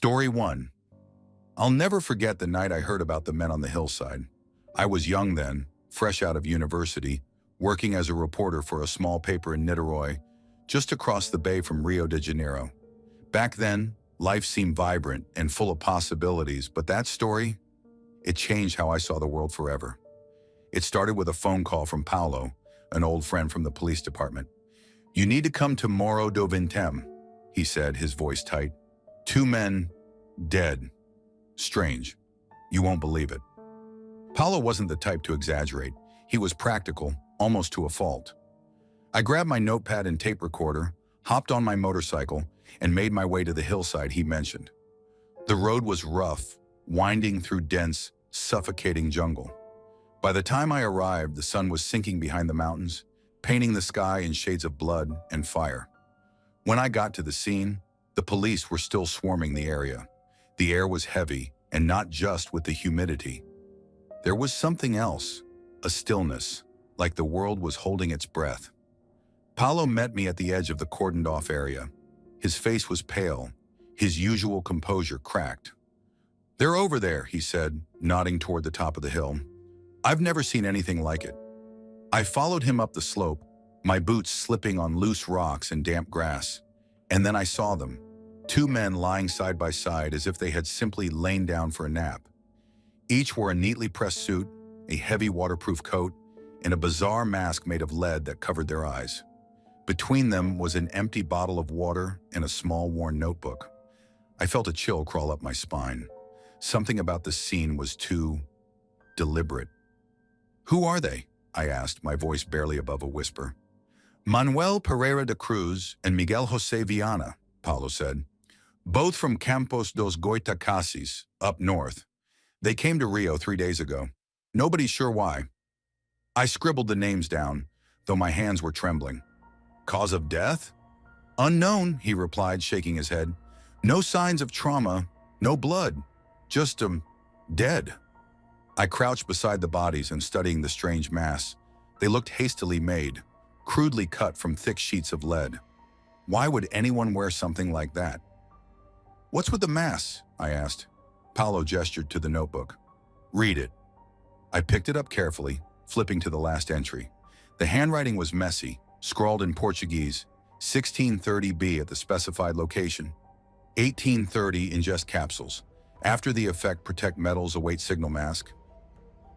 Story 1. I'll never forget the night I heard about the men on the hillside. I was young then, fresh out of university, working as a reporter for a small paper in Niterói, just across the bay from Rio de Janeiro. Back then, life seemed vibrant and full of possibilities, but that story, it changed how I saw the world forever. It started with a phone call from Paulo, an old friend from the police department. "You need to come to Morro do Vintém," he said, his voice tight. "2 men, dead. Strange. You won't believe it." Paulo wasn't the type to exaggerate. He was practical, almost to a fault. I grabbed my notepad and tape recorder, hopped on my motorcycle, and made my way to the hillside he mentioned. The road was rough, winding through dense, suffocating jungle. By the time I arrived, the sun was sinking behind the mountains, painting the sky in shades of blood and fire. When I got to the scene, the police were still swarming the area. The air was heavy, and not just with the humidity. There was something else, a stillness, like the world was holding its breath. Paulo met me at the edge of the cordoned-off area. His face was pale, his usual composure cracked. "They're over there," he said, nodding toward the top of the hill. "I've never seen anything like it." I followed him up the slope, my boots slipping on loose rocks and damp grass. And then I saw them, 2 men lying side by side as if they had simply lain down for a nap. Each wore a neatly pressed suit, a heavy waterproof coat, and a bizarre mask made of lead that covered their eyes. Between them was an empty bottle of water and a small worn notebook. I felt a chill crawl up my spine. Something about the scene was too deliberate. "Who are they?" I asked, my voice barely above a whisper. "Manuel Pereira de Cruz and Miguel José Viana," Paulo said. "Both from Campos dos Goitacazes, up north. They came to Rio 3 days ago. Nobody's sure why." I scribbled the names down, though my hands were trembling. "Cause of death?" "Unknown," he replied, shaking his head. "No signs of trauma, no blood, just, dead." I crouched beside the bodies and studying the strange mass. They looked hastily made, crudely cut from thick sheets of lead. Why would anyone wear something like that? "What's with the mass?" I asked. Paulo gestured to the notebook. "Read it." I picked it up carefully, flipping to the last entry. The handwriting was messy, scrawled in Portuguese, 1630B at the specified location, 1830 ingest capsules. After the effect, protect metals, await signal mask.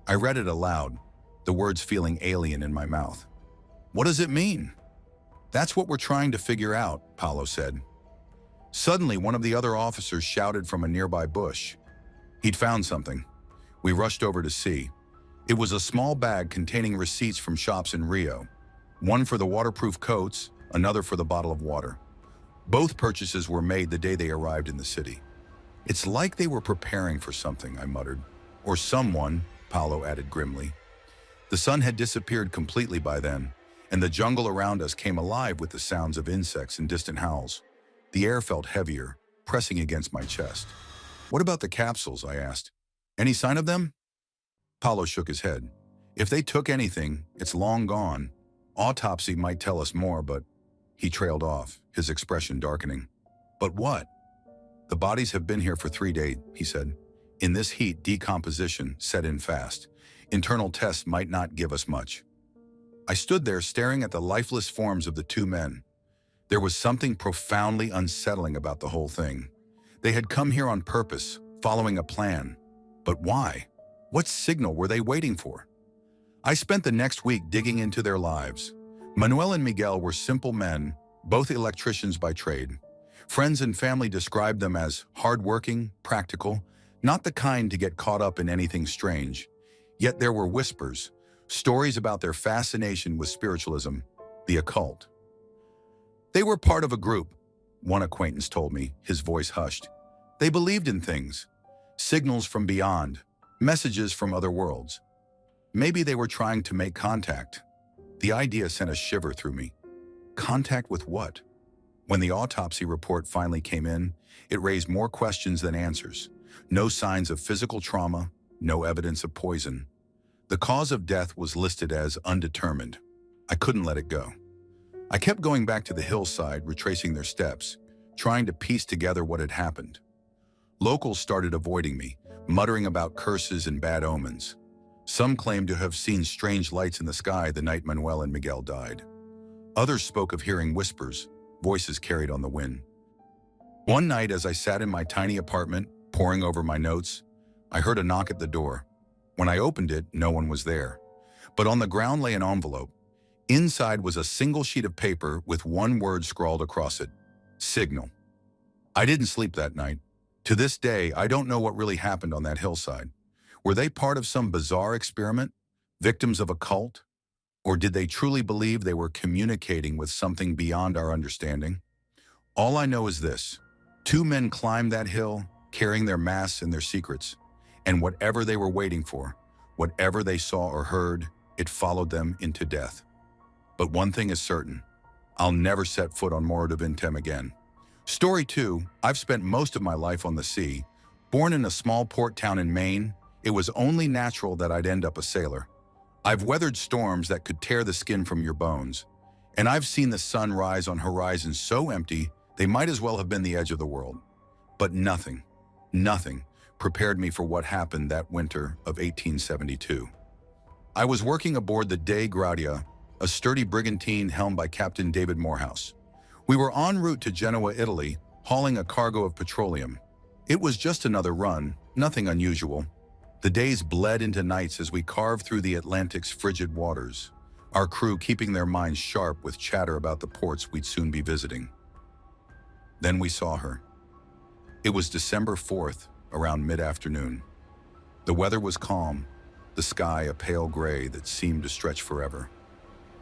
I read it aloud, the words feeling alien in my mouth. "What does it mean?" "That's what we're trying to figure out," Paulo said. Suddenly, one of the other officers shouted from a nearby bush. He'd found something. We rushed over to see. It was a small bag containing receipts from shops in Rio. One for the waterproof coats, another for the bottle of water. Both purchases were made the day they arrived in the city. "It's like they were preparing for something," I muttered. "Or someone," Paulo added grimly. The sun had disappeared completely by then, and the jungle around us came alive with the sounds of insects and distant howls. The air felt heavier, pressing against my chest. "What about the capsules?" I asked. "Any sign of them?" Paulo shook his head. "If they took anything, it's long gone. Autopsy might tell us more, but..." He trailed off, his expression darkening. "But what?" "The bodies have been here for 3 days, he said. "In this heat, decomposition set in fast. Internal tests might not give us much." I stood there staring at the lifeless forms of the 2 men. There was something profoundly unsettling about the whole thing. They had come here on purpose, following a plan. But why? What signal were they waiting for? I spent the next week digging into their lives. Manuel and Miguel were simple men, both electricians by trade. Friends and family described them as hardworking, practical, not the kind to get caught up in anything strange. Yet there were whispers, stories about their fascination with spiritualism, the occult. "They were part of a group," one acquaintance told me, his voice hushed. "They believed in things, signals from beyond, messages from other worlds. Maybe they were trying to make contact." The idea sent a shiver through me. Contact with what? When the autopsy report finally came in, it raised more questions than answers. No signs of physical trauma, no evidence of poison. The cause of death was listed as undetermined. I couldn't let it go. I kept going back to the hillside, retracing their steps, trying to piece together what had happened. Locals started avoiding me, muttering about curses and bad omens. Some claimed to have seen strange lights in the sky the night Manuel and Miguel died. Others spoke of hearing whispers, voices carried on the wind. One night, as I sat in my tiny apartment, poring over my notes, I heard a knock at the door. When I opened it, no one was there. But on the ground lay an envelope. Inside was a single sheet of paper with one word scrawled across it: signal. I didn't sleep that night. To this day, I don't know what really happened on that hillside. Were they part of some bizarre experiment, victims of a cult? Or did they truly believe they were communicating with something beyond our understanding? All I know is this: two men climbed that hill, carrying their masks and their secrets. And whatever they were waiting for, whatever they saw or heard, it followed them into death. But one thing is certain: I'll never set foot on Morro de Vintem again. Story 2, I've spent most of my life on the sea. Born in a small port town in Maine, it was only natural that I'd end up a sailor. I've weathered storms that could tear the skin from your bones. And I've seen the sun rise on horizons so empty, they might as well have been the edge of the world. But nothing prepared me for what happened that winter of 1872. I was working aboard the De Gradia, a sturdy brigantine helmed by Captain David Morehouse. We were en route to Genoa, Italy, hauling a cargo of petroleum. It was just another run, nothing unusual. The days bled into nights as we carved through the Atlantic's frigid waters, our crew keeping their minds sharp with chatter about the ports we'd soon be visiting. Then we saw her. It was December 4th, around mid-afternoon. The weather was calm, the sky a pale gray that seemed to stretch forever.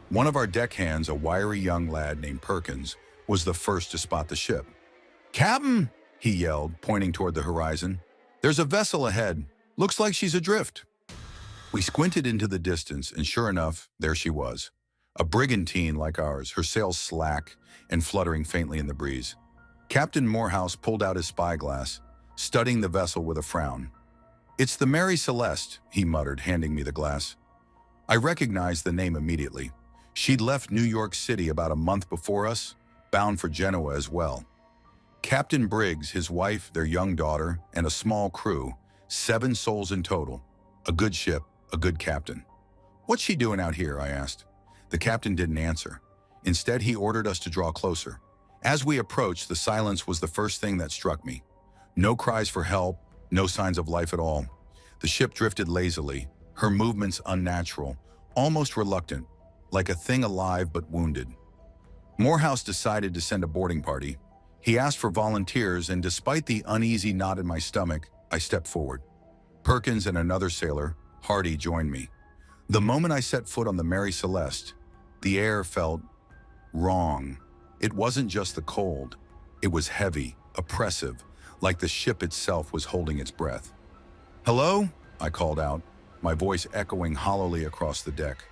One of our deckhands, a wiry young lad named Perkins, was the first to spot the ship. "Captain!" he yelled, pointing toward the horizon. "There's a vessel ahead. Looks like she's adrift." We squinted into the distance, and sure enough, there she was. A brigantine like ours, her sails slack and fluttering faintly in the breeze. Captain Morehouse pulled out his spyglass, studying the vessel with a frown. "It's the Mary Celeste," he muttered, handing me the glass. I recognized the name immediately. She'd left New York City about a month before us, bound for Genoa as well. Captain Briggs, his wife, their young daughter, and a small crew, 7 souls in total. A good ship, a good captain. "What's she doing out here?" I asked. The captain didn't answer. Instead, he ordered us to draw closer. As we approached, the silence was the first thing that struck me. No cries for help, no signs of life at all. The ship drifted lazily, her movements unnatural, almost reluctant, like a thing alive but wounded. Morehouse decided to send a boarding party. He asked for volunteers, and despite the uneasy knot in my stomach, I stepped forward. Perkins and another sailor, Hardy, joined me. The moment I set foot on the Mary Celeste, the air felt wrong. It wasn't just the cold. It was heavy, oppressive, like the ship itself was holding its breath. "Hello?" I called out, my voice echoing hollowly across the deck.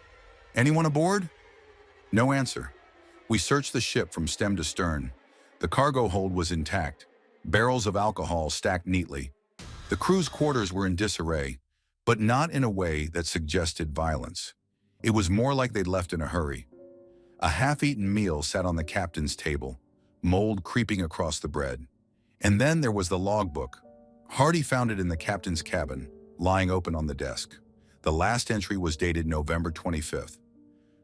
"Anyone aboard?" No answer. We searched the ship from stem to stern. The cargo hold was intact, barrels of alcohol stacked neatly. The crew's quarters were in disarray, but not in a way that suggested violence. It was more like they'd left in a hurry. A half-eaten meal sat on the captain's table, mold creeping across the bread. And then there was the logbook. Hardy found it in the captain's cabin, lying open on the desk. The last entry was dated November 25th.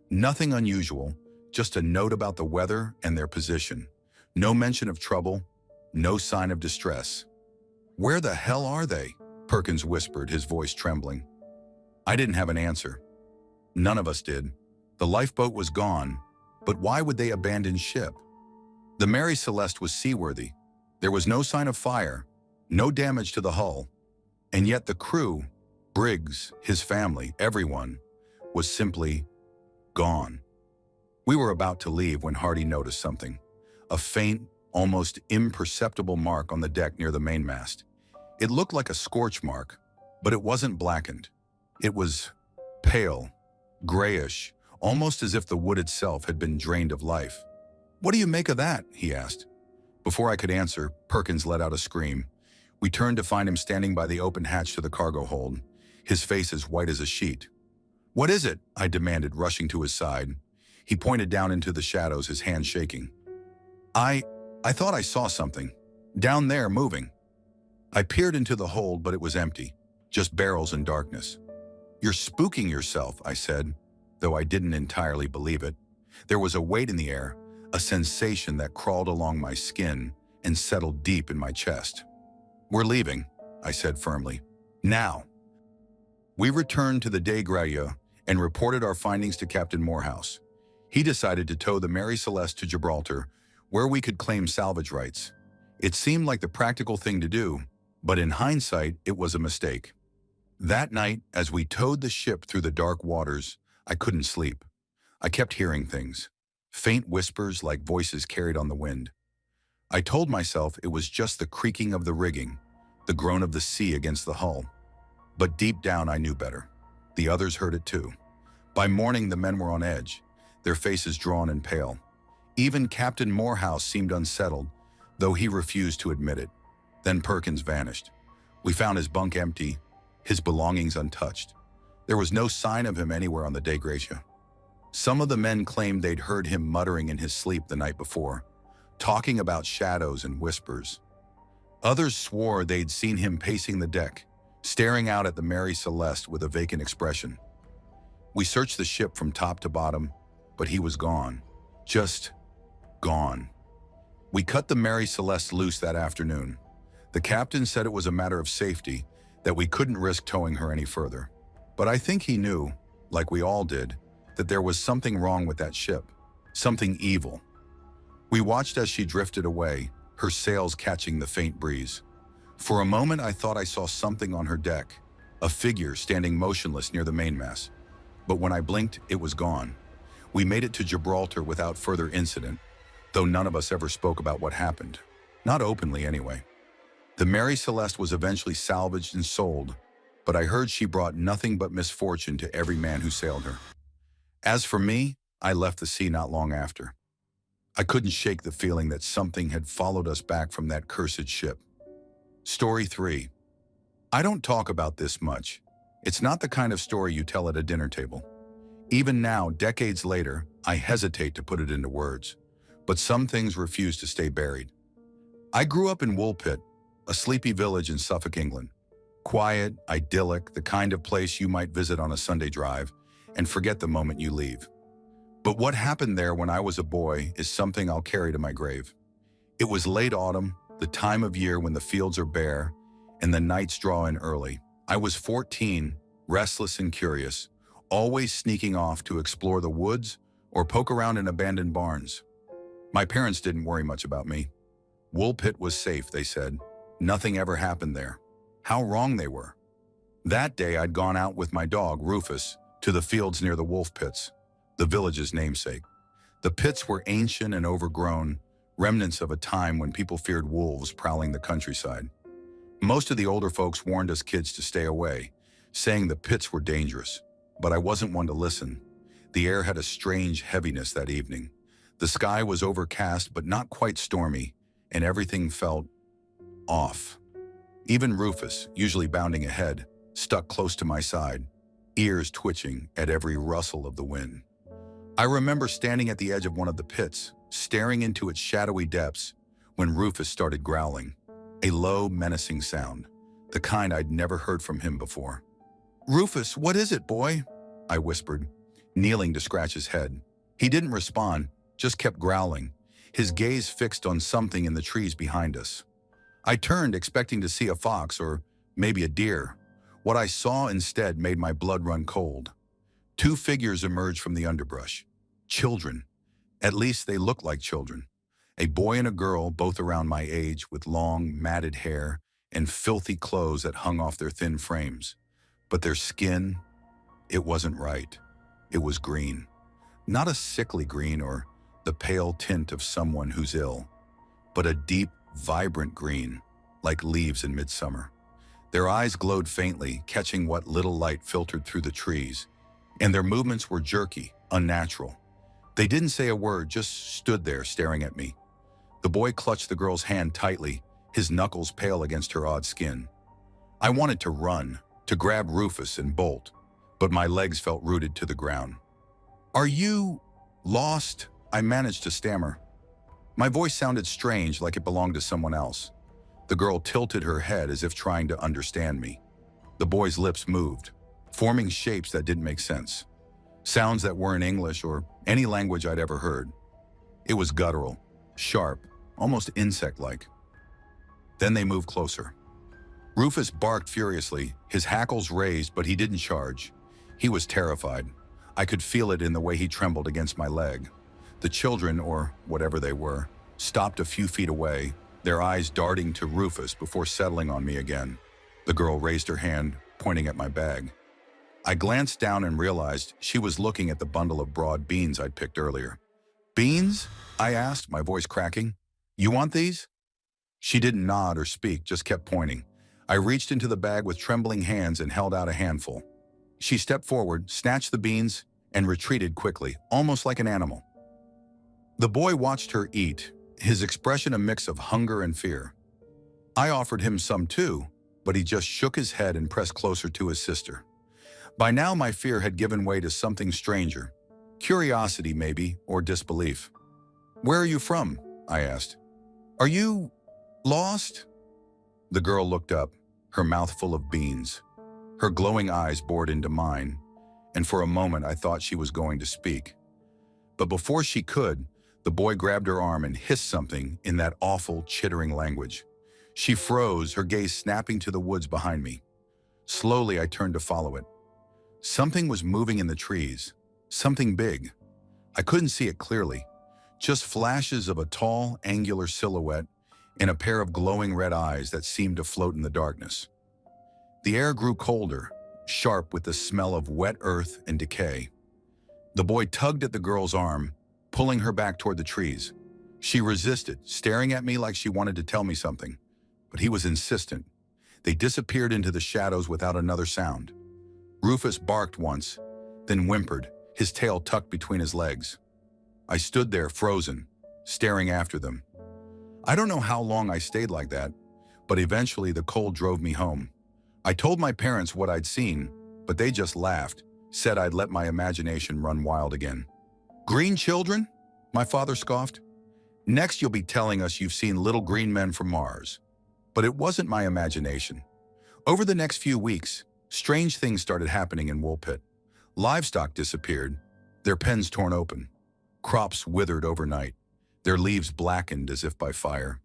Nothing unusual, just a note about the weather and their position. No mention of trouble, no sign of distress. "Where the hell are they?" Perkins whispered, his voice trembling. I didn't have an answer. None of us did. The lifeboat was gone, but why would they abandon ship? The Mary Celeste was seaworthy. There was no sign of fire, no damage to the hull, and yet the crew, Briggs, his family, everyone, was simply gone. We were about to leave when Hardy noticed something. A faint, almost imperceptible mark on the deck near the mainmast. It looked like a scorch mark, but it wasn't blackened. It was pale, grayish, almost as if the wood itself had been drained of life. "What do you make of that?" he asked. Before I could answer, Perkins let out a scream. We turned to find him standing by the open hatch to the cargo hold, his face as white as a sheet. "What is it?" I demanded, rushing to his side. He pointed down into the shadows, his hands shaking. I thought I saw something. Down there, moving." I peered into the hold, but it was empty, just barrels and darkness. "You're spooking yourself," I said, though I didn't entirely believe it. There was a weight in the air, a sensation that crawled along my skin and settled deep in my chest. "We're leaving," I said firmly. "Now." We returned to the Day Graya and reported our findings to Captain Morehouse. He decided to tow the Mary Celeste to Gibraltar, where we could claim salvage rights. It seemed like the practical thing to do, but in hindsight, it was a mistake. That night, as we towed the ship through the dark waters, I couldn't sleep. I kept hearing things, faint whispers like voices carried on the wind. I told myself it was just the creaking of the rigging, the groan of the sea against the hull. But deep down, I knew better. The others heard it too. By morning, the men were on edge, their faces drawn and pale. Even Captain Morehouse seemed unsettled, though he refused to admit it. Then Perkins vanished. We found his bunk empty, his belongings untouched. There was no sign of him anywhere on the Day Gracia. Some of the men claimed they'd heard him muttering in his sleep the night before, talking about shadows and whispers. Others swore they'd seen him pacing the deck, staring out at the Mary Celeste with a vacant expression. We searched the ship from top to bottom, but he was gone. Just gone. We cut the Mary Celeste loose that afternoon. The captain said it was a matter of safety, that we couldn't risk towing her any further. But I think he knew, like we all did, that there was something wrong with that ship, something evil. We watched as she drifted away, her sails catching the faint breeze. For a moment, I thought I saw something on her deck, a figure standing motionless near the mainmast. But when I blinked, it was gone. We made it to Gibraltar without further incident, though none of us ever spoke about what happened. Not openly, anyway. The Mary Celeste was eventually salvaged and sold, but I heard she brought nothing but misfortune to every man who sailed her. As for me, I left the sea not long after. I couldn't shake the feeling that something had followed us back from that cursed ship. Story 3. I don't talk about this much. It's not the kind of story you tell at a dinner table. Even now, decades later, I hesitate to put it into words, but some things refuse to stay buried. I grew up in Woolpit, a sleepy village in Suffolk, England. Quiet, idyllic, the kind of place you might visit on a Sunday drive and forget the moment you leave. But what happened there when I was a boy is something I'll carry to my grave. It was late autumn, the time of year when the fields are bare and the nights draw in early. I was 14, restless and curious, always sneaking off to explore the woods or poke around in abandoned barns. My parents didn't worry much about me. Woolpit was safe, they said. Nothing ever happened there. How wrong they were. That day, I'd gone out with my dog, Rufus, to the fields near the wolf pits, the village's namesake. The pits were ancient and overgrown, remnants of a time when people feared wolves prowling the countryside. Most of the older folks warned us kids to stay away, saying the pits were dangerous, but I wasn't one to listen. The air had a strange heaviness that evening. The sky was overcast but not quite stormy, and everything felt off. Even Rufus, usually bounding ahead, stuck close to my side, ears twitching at every rustle of the wind. I remember standing at the edge of one of the pits, staring into its shadowy depths, when Rufus started growling, a low, menacing sound, the kind I'd never heard from him before. "Rufus, what is it, boy?" I whispered, kneeling to scratch his head. He didn't respond, just kept growling, his gaze fixed on something in the trees behind us. I turned, expecting to see a fox or maybe a deer. What I saw instead made my blood run cold. Two figures emerged from the underbrush. Children. At least they looked like children. A boy and a girl, both around my age, with long, matted hair and filthy clothes that hung off their thin frames. But their skin, it wasn't right. It was green. Not a sickly green or the pale tint of someone who's ill, but a deep, vibrant green, like leaves in midsummer. Their eyes glowed faintly, catching what little light filtered through the trees, and their movements were jerky, unnatural. They didn't say a word, just stood there staring at me. The boy clutched the girl's hand tightly, his knuckles pale against her odd skin. I wanted to run, to grab Rufus and bolt, but my legs felt rooted to the ground. "Are you lost?" I managed to stammer. My voice sounded strange, like it belonged to someone else. The girl tilted her head as if trying to understand me. The boy's lips moved, forming shapes that didn't make sense. Sounds that weren't English or any language I'd ever heard. It was guttural, sharp, almost insect-like. Then they moved closer. Rufus barked furiously, his hackles raised, but he didn't charge. He was terrified. I could feel it in the way he trembled against my leg. The children, or whatever they were, stopped a few feet away, their eyes darting to Rufus before settling on me again. The girl raised her hand, pointing at my bag. I glanced down and realized she was looking at the bundle of broad beans I'd picked earlier. "Beans?" I asked, my voice cracking. "You want these?" She didn't nod or speak, just kept pointing. I reached into the bag with trembling hands and held out a handful. She stepped forward, snatched the beans, and retreated quickly, almost like an animal. The boy watched her eat, his expression a mix of hunger and fear. I offered him some too, but he just shook his head and pressed closer to his sister. By now my fear had given way to something stranger. Curiosity maybe, or disbelief. "Where are you from?" I asked. "Are you lost?" The girl looked up, her mouth full of beans. Her glowing eyes bored into mine, and for a moment I thought she was going to speak. But before she could, the boy grabbed her arm and hissed something in that awful, chittering language. She froze, her gaze snapping to the woods behind me. Slowly I turned to follow it. Something was moving in the trees, something big. I couldn't see it clearly, just flashes of a tall, angular silhouette and a pair of glowing red eyes that seemed to float in the darkness. The air grew colder, sharp with the smell of wet earth and decay. The boy tugged at the girl's arm, pulling her back toward the trees. She resisted, staring at me like she wanted to tell me something, but he was insistent. They disappeared into the shadows without another sound. Rufus barked once, then whimpered, his tail tucked between his legs. I stood there, frozen, staring after them. I don't know how long I stayed like that, but eventually the cold drove me home. I told my parents what I'd seen, but they just laughed, said I'd let my imagination run wild again. "Green children?" my father scoffed. "Next you'll be telling us you've seen little green men from Mars." But it wasn't my imagination. Over the next few weeks, strange things started happening in Woolpit. Livestock disappeared, their pens torn open. Crops withered overnight, their leaves blackened as if by fire.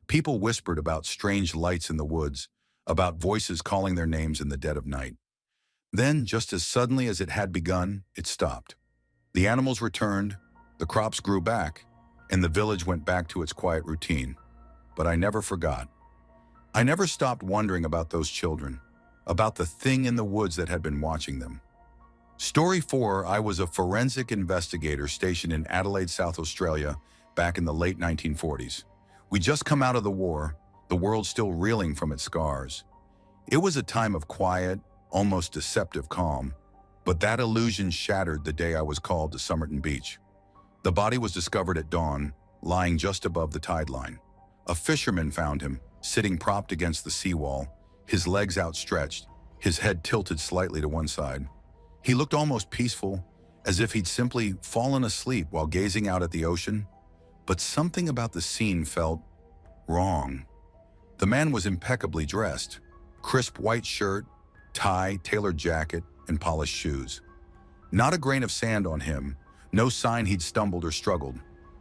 People whispered about strange lights in the woods, about voices calling their names in the dead of night. Then, just as suddenly as it had begun, it stopped. The animals returned, the crops grew back, and the village went back to its quiet routine. But I never forgot. I never stopped wondering about those children, about the thing in the woods that had been watching them. Story 4, I was a forensic investigator stationed in Adelaide, South Australia, back in the late 1940s. We'd just come out of the war, the world still reeling from its scars. It was a time of quiet, almost deceptive calm, but that illusion shattered the day I was called to Somerton Beach. The body was discovered at dawn, lying just above the tide line. A fisherman found him, sitting propped against the seawall, his legs outstretched, his head tilted slightly to one side. He looked almost peaceful, as if he'd simply fallen asleep while gazing out at the ocean. But something about the scene felt wrong. The man was impeccably dressed, crisp white shirt, tie, tailored jacket, and polished shoes. Not a grain of sand on him, no sign he'd stumbled or struggled.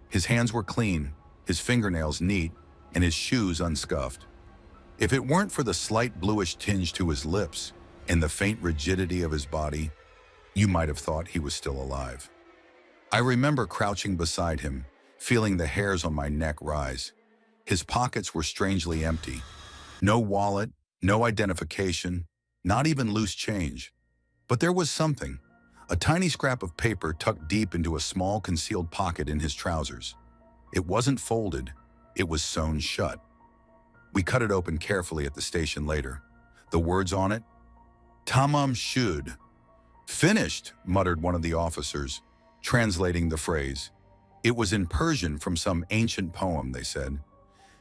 His hands were clean, his fingernails neat, and his shoes unscuffed. If it weren't for the slight bluish tinge to his lips and the faint rigidity of his body, you might have thought he was still alive. I remember crouching beside him, feeling the hairs on my neck rise. His pockets were strangely empty. No wallet, no identification, not even loose change. But there was something, a tiny scrap of paper tucked deep into a small concealed pocket in his trousers. It wasn't folded, it was sewn shut. We cut it open carefully at the station later. The words on it? "Tamam shud." "Finished," muttered one of the officers, translating the phrase. It was in Persian from some ancient poem, they said.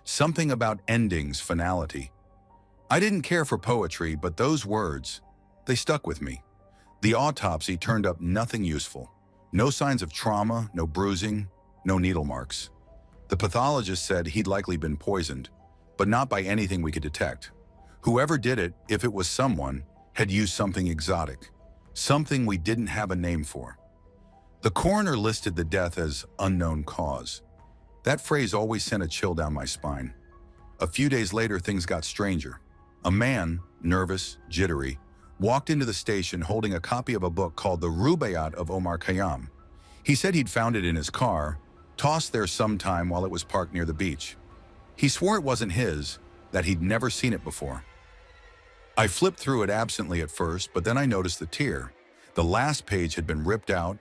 Something about endings, finality. I didn't care for poetry, but those words, they stuck with me. The autopsy turned up nothing useful. No signs of trauma, no bruising, no needle marks. The pathologist said he'd likely been poisoned, but not by anything we could detect. Whoever did it, if it was someone, had used something exotic, something we didn't have a name for. The coroner listed the death as unknown cause. That phrase always sent a chill down my spine. A few days later, things got stranger. A man, nervous, jittery, walked into the station holding a copy of a book called The Rubaiyat of Omar Khayyam. He said he'd found it in his car, tossed there sometime while it was parked near the beach. He swore it wasn't his, that he'd never seen it before. I flipped through it absently at first, but then I noticed the tear. The last page had been ripped out,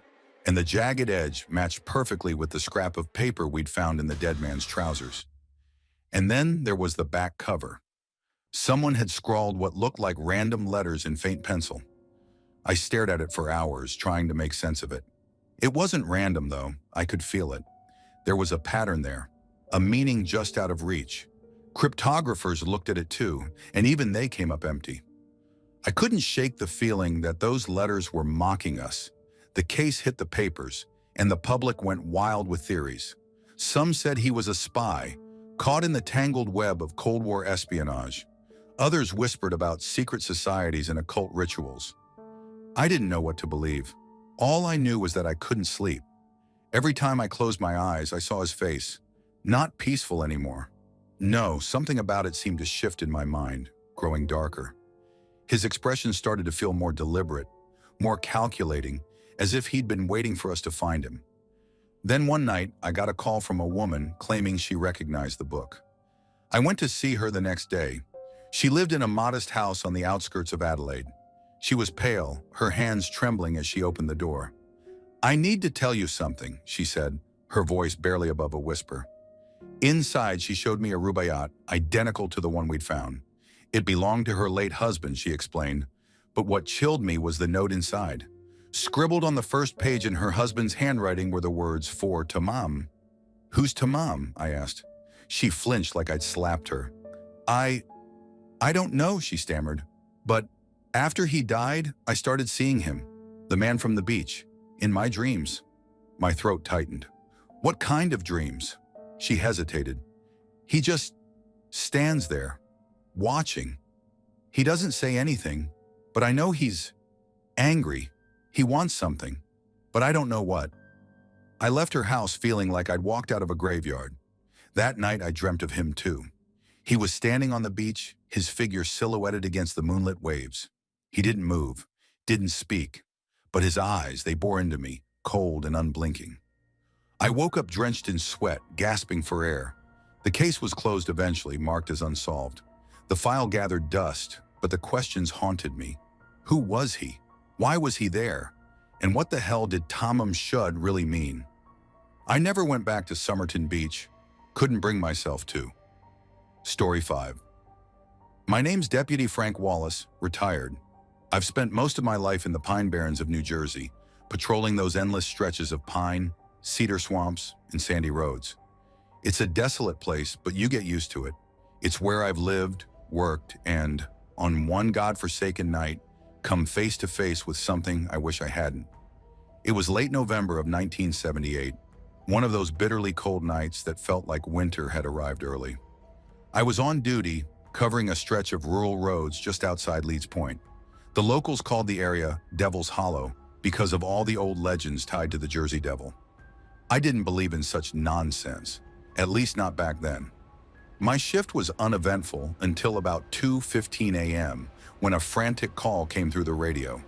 and the jagged edge matched perfectly with the scrap of paper we'd found in the dead man's trousers. And then there was the back cover. Someone had scrawled what looked like random letters in faint pencil. I stared at it for hours, trying to make sense of it. It wasn't random, though. I could feel it. There was a pattern there, a meaning just out of reach. Cryptographers looked at it too, and even they came up empty. I couldn't shake the feeling that those letters were mocking us. The case hit the papers, and the public went wild with theories. Some said he was a spy, caught in the tangled web of Cold War espionage. Others whispered about secret societies and occult rituals. I didn't know what to believe. All I knew was that I couldn't sleep. Every time I closed my eyes, I saw his face. Not peaceful anymore. No, something about it seemed to shift in my mind, growing darker. His expression started to feel more deliberate, more calculating, as if he'd been waiting for us to find him. Then one night, I got a call from a woman claiming she recognized the book. I went to see her the next day. She lived in a modest house on the outskirts of Adelaide. She was pale, her hands trembling as she opened the door. "I need to tell you something," she said, her voice barely above a whisper. Inside, she showed me a rubaiyat, identical to the one we'd found. It belonged to her late husband, she explained, but what chilled me was the note inside. Scribbled on the first page in her husband's handwriting were the words, "For Tamam." "Who's Tamam?" I asked. She flinched like I'd slapped her. I don't know," she stammered. "But after he died, I started seeing him, the man from the beach, in my dreams." My throat tightened. "What kind of dreams?" She hesitated. "He just stands there, watching. He doesn't say anything, but I know he's angry. He wants something, but I don't know what." I left her house feeling like I'd walked out of a graveyard. That night I dreamt of him too. He was standing on the beach, his figure silhouetted against the moonlit waves. He didn't move, didn't speak, but his eyes, they bore into me, cold and unblinking. I woke up drenched in sweat, gasping for air. The case was closed eventually, marked as unsolved. The file gathered dust, but the questions haunted me. Who was he? Why was he there? And what the hell did Tamam Shud really mean? I never went back to Somerton Beach. Couldn't bring myself to. Story 5. My name's Deputy Frank Wallace, retired. I've spent most of my life in the Pine Barrens of New Jersey, patrolling those endless stretches of pine, cedar swamps, and sandy roads. It's a desolate place, but you get used to it. It's where I've lived, worked, and, on one godforsaken night, come face to face with something I wish I hadn't. It was late November of 1978, one of those bitterly cold nights that felt like winter had arrived early. I was on duty, covering a stretch of rural roads just outside Leeds Point. The locals called the area Devil's Hollow because of all the old legends tied to the Jersey Devil. I didn't believe in such nonsense, at least not back then. My shift was uneventful until about 2:15 a.m. when a frantic call came through the radio.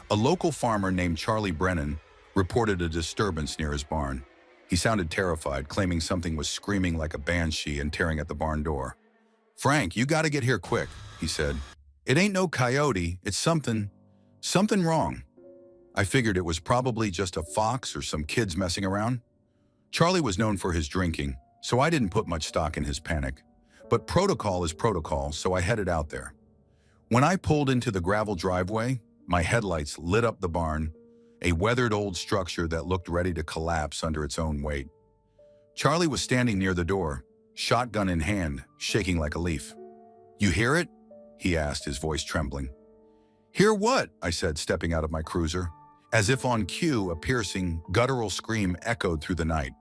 A local farmer named Charlie Brennan reported a disturbance near his barn. He sounded terrified, claiming something was screaming like a banshee and tearing at the barn door. "Frank, you gotta get here quick," he said. "It ain't no coyote, it's something wrong." I figured it was probably just a fox or some kids messing around. Charlie was known for his drinking, so I didn't put much stock in his panic. But protocol is protocol, so I headed out there. When I pulled into the gravel driveway, my headlights lit up the barn, a weathered old structure that looked ready to collapse under its own weight. Charlie was standing near the door, shotgun in hand, shaking like a leaf. "You hear it?" he asked, his voice trembling. "Hear what?" I said, stepping out of my cruiser. As if on cue, a piercing, guttural scream echoed through the night.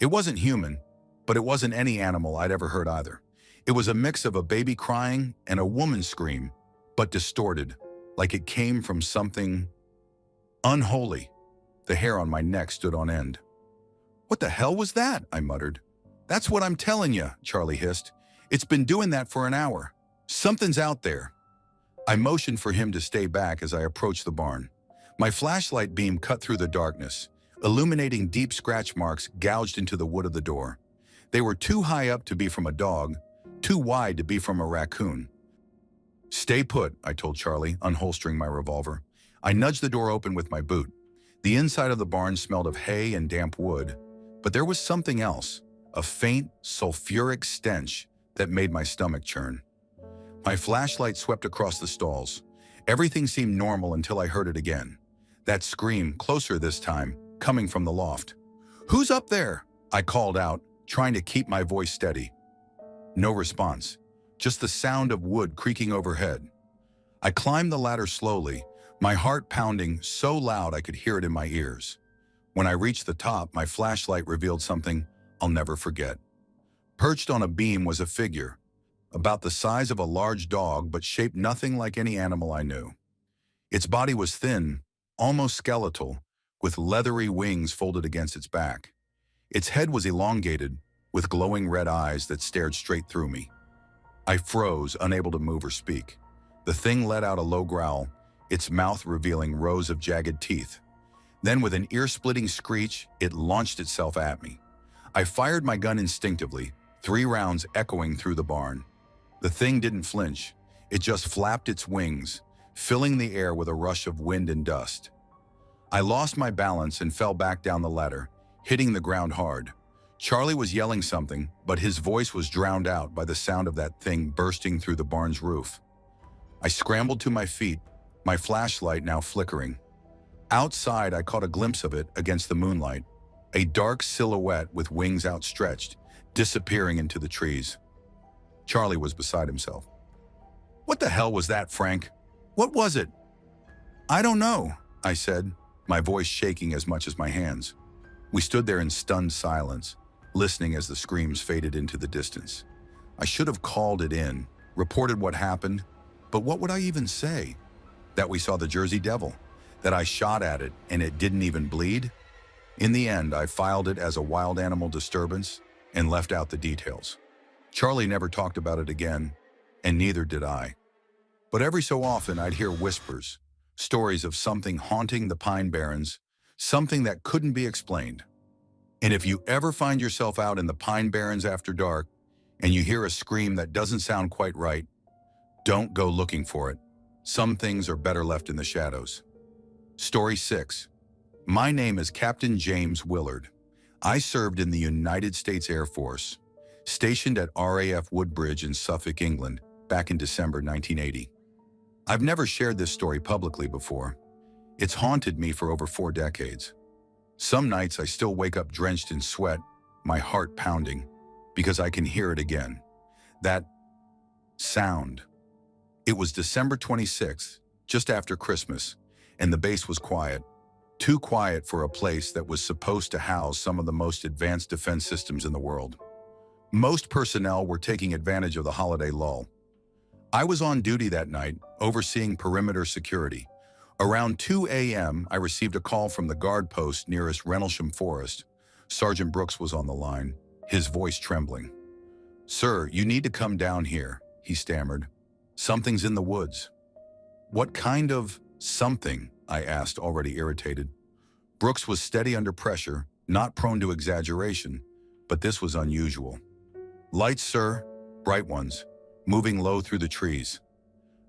It wasn't human, but it wasn't any animal I'd ever heard either. It was a mix of a baby crying and a woman's scream, but distorted, like it came from something unholy. The hair on my neck stood on end. "What the hell was that?" I muttered. "That's what I'm telling you," Charlie hissed. "It's been doing that for an hour. Something's out there." I motioned for him to stay back as I approached the barn. My flashlight beam cut through the darkness, illuminating deep scratch marks gouged into the wood of the door. They were too high up to be from a dog, too wide to be from a raccoon. "Stay put," I told Charlie, unholstering my revolver. I nudged the door open with my boot. The inside of the barn smelled of hay and damp wood, but there was something else, a faint, sulfuric stench that made my stomach churn. My flashlight swept across the stalls. Everything seemed normal until I heard it again. That scream, closer this time, coming from the loft. "Who's up there?" I called out, trying to keep my voice steady. No response, just the sound of wood creaking overhead. I climbed the ladder slowly, my heart pounding so loud I could hear it in my ears. When I reached the top, my flashlight revealed something I'll never forget. Perched on a beam was a figure, about the size of a large dog but shaped nothing like any animal I knew. Its body was thin, almost skeletal, with leathery wings folded against its back. Its head was elongated, with glowing red eyes that stared straight through me. I froze, unable to move or speak. The thing let out a low growl, its mouth revealing rows of jagged teeth. Then, with an ear-splitting screech, it launched itself at me. I fired my gun instinctively, 3 rounds echoing through the barn. The thing didn't flinch. It just flapped its wings, filling the air with a rush of wind and dust. I lost my balance and fell back down the ladder, hitting the ground hard. Charlie was yelling something, but his voice was drowned out by the sound of that thing bursting through the barn's roof. I scrambled to my feet, my flashlight now flickering. Outside, I caught a glimpse of it against the moonlight, a dark silhouette with wings outstretched, disappearing into the trees. Charlie was beside himself. "What the hell was that, Frank? What was it?" "I don't know," I said, my voice shaking as much as my hands. We stood there in stunned silence, listening as the screams faded into the distance. I should have called it in, reported what happened, but what would I even say? That we saw the Jersey Devil, that I shot at it and it didn't even bleed? In the end, I filed it as a wild animal disturbance and left out the details. Charlie never talked about it again, and neither did I. But every so often I'd hear whispers, stories of something haunting the Pine Barrens, something that couldn't be explained. And if you ever find yourself out in the Pine Barrens after dark and you hear a scream that doesn't sound quite right, don't go looking for it. Some things are better left in the shadows. Story 6. My name is Captain James Willard. I served in the United States Air Force, stationed at RAF Woodbridge in Suffolk, England, back in December 1980. I've never shared this story publicly before. It's haunted me for over 4 decades. Some nights I still wake up drenched in sweat, my heart pounding, because I can hear it again. That sound. It was December 26th, just after Christmas, and the base was quiet. Too quiet for a place that was supposed to house some of the most advanced defense systems in the world. Most personnel were taking advantage of the holiday lull. I was on duty that night, overseeing perimeter security. Around 2 a.m., I received a call from the guard post nearest Rendlesham Forest. Sergeant Brooks was on the line, his voice trembling. "Sir, you need to come down here," he stammered. "Something's in the woods." "What kind of something?" I asked, already irritated. Brooks was steady under pressure, not prone to exaggeration, but this was unusual. "Lights, sir, bright ones, moving low through the trees."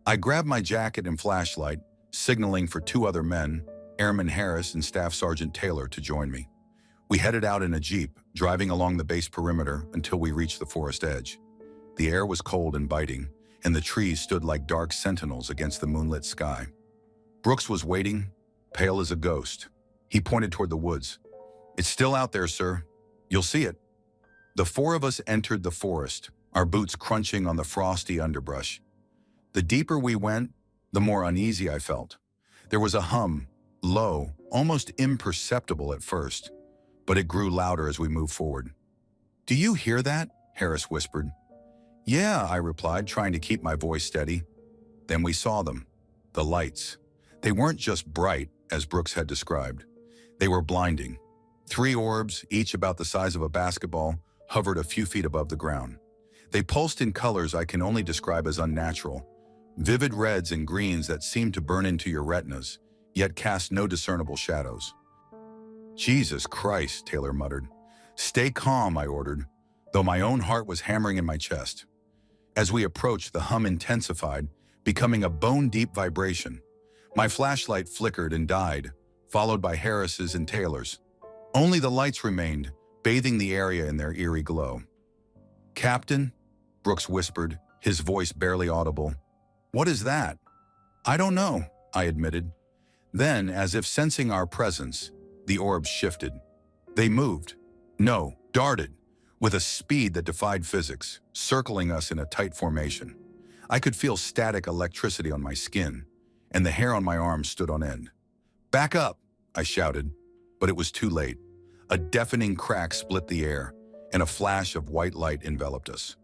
I grabbed my jacket and flashlight, signaling for 2 other men, Airman Harris and Staff Sergeant Taylor, to join me. We headed out in a jeep, driving along the base perimeter until we reached the forest edge. The air was cold and biting, and the trees stood like dark sentinels against the moonlit sky. Brooks was waiting, pale as a ghost. He pointed toward the woods. "It's still out there, sir. You'll see it." The 4 of us entered the forest, our boots crunching on the frosty underbrush. The deeper we went, the more uneasy I felt. There was a hum, low, almost imperceptible at first, but it grew louder as we moved forward. "Do you hear that?" Harris whispered. Yeah, I replied, trying to keep my voice steady. Then we saw them. The lights. They weren't just bright, as Brooks had described. They were blinding. 3 orbs, each about the size of a basketball, hovered a few feet above the ground. They pulsed in colors I can only describe as unnatural. Vivid reds and greens that seemed to burn into your retinas, yet cast no discernible shadows. Jesus Christ, Taylor muttered. Stay calm, I ordered, though my own heart was hammering in my chest. As we approached, the hum intensified, becoming a bone-deep vibration. My flashlight flickered and died, followed by Harris's and Taylor's. Only the lights remained, bathing the area in their eerie glow. Captain, Brooks whispered, his voice barely audible. What is that? I don't know, I admitted. Then, as if sensing our presence, the orbs shifted. They moved. No, darted, with a speed that defied physics, circling us in a tight formation. I could feel static electricity on my skin, and the hair on my arms stood on end. Back up, I shouted, but it was too late. A deafening crack split the air, and a flash of white light enveloped us.